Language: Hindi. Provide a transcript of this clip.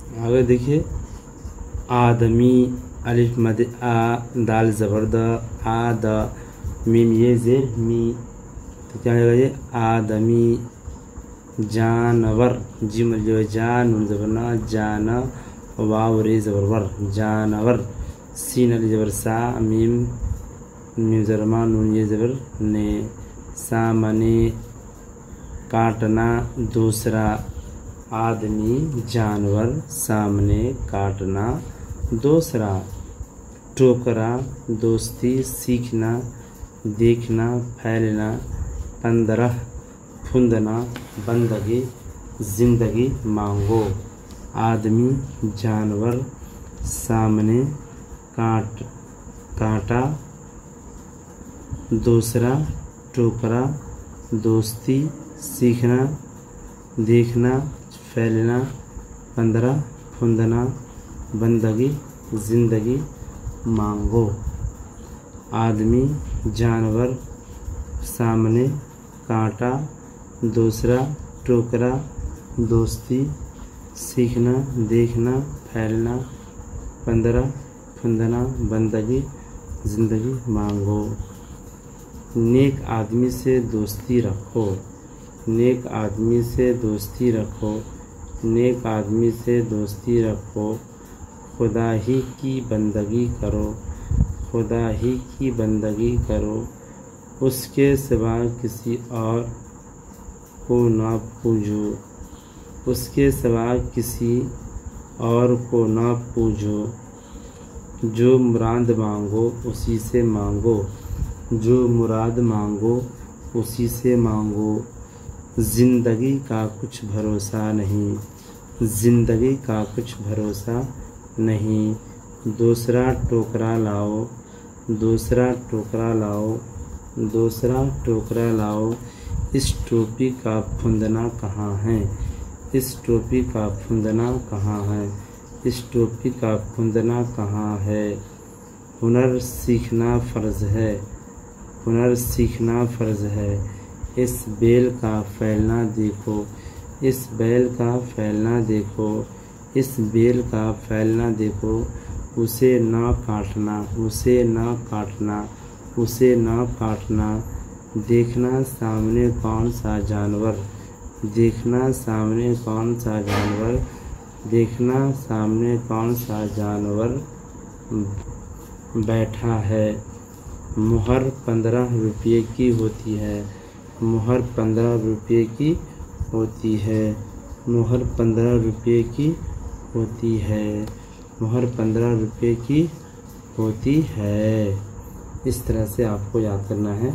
आगे देखिए, आदमी, अलिफ मद आ, दाल ज़बर द, आ द, मीम ये ज़ेर मी, तो क्या होगा ये आदमी। जानवर, जिम जो है जान, नून ज़बर ना, जान, वाव रे ज़बर वर, जानवर। सीन अली ज़बर सा, मीम ज़बर मा, नून ये ज़बर ने, सामने, काटना, दूसरा। आदमी, जानवर, सामने, काटना, दूसरा। टोकरा, दोस्ती, सीखना, देखना, फैलना। 15, फुंदना, बंदगी, जिंदगी मांगो। आदमी, जानवर, सामने, कांटा, दूसरा। टोकरा, दोस्ती, सीखना, देखना, फैलना। 15, फुंदना, बंदगी, जिंदगी मांगो। आदमी, जानवर, सामने, कांटा, दूसरा। टोकरा, दोस्ती, सीखना, देखना, फैलना। 15, फुंदना, बंदगी, जिंदगी मांगो। नेक आदमी से दोस्ती रखो, नेक आदमी से दोस्ती रखो, नेक आदमी से दोस्ती रखो। खुदा ही की बंदगी करो, खुदा ही की बंदगी करो। उसके सिवा किसी और को ना पूजो, उसके सिवा किसी और को ना पूजो। जो मुराद मांगो उसी से मांगो, जो मुराद मांगो उसी से मांगो। ज़िंदगी का कुछ भरोसा नहीं, ज़िंदगी का कुछ भरोसा नहीं। दूसरा टोकरा लाओ, दूसरा टोकरा लाओ, दूसरा टोकरा लाओ। इस टोपी का फुंदना कहाँ है, इस टोपी का फुंदना कहाँ है, इस टोपी का फुंदना कहाँ है। हुनर सीखना फ़र्ज़ है, हुनर सीखना फ़र्ज़ है। इस बेल का फैलना देखो, इस बेल का फैलना देखो, इस बेल का फैलना देखो। उसे ना काटना, उसे ना काटना, उसे ना काटना। देखना सामने कौन सा जानवर, देखना सामने कौन सा जानवर, देखना सामने कौन सा जानवर बैठा है। मुहर 15 रुपये की होती है, मुहर 15 रुपये की होती है, मुहर 15 रुपये की होती है, मुहर 15 रुपये की होती है। इस तरह से आपको याद करना है।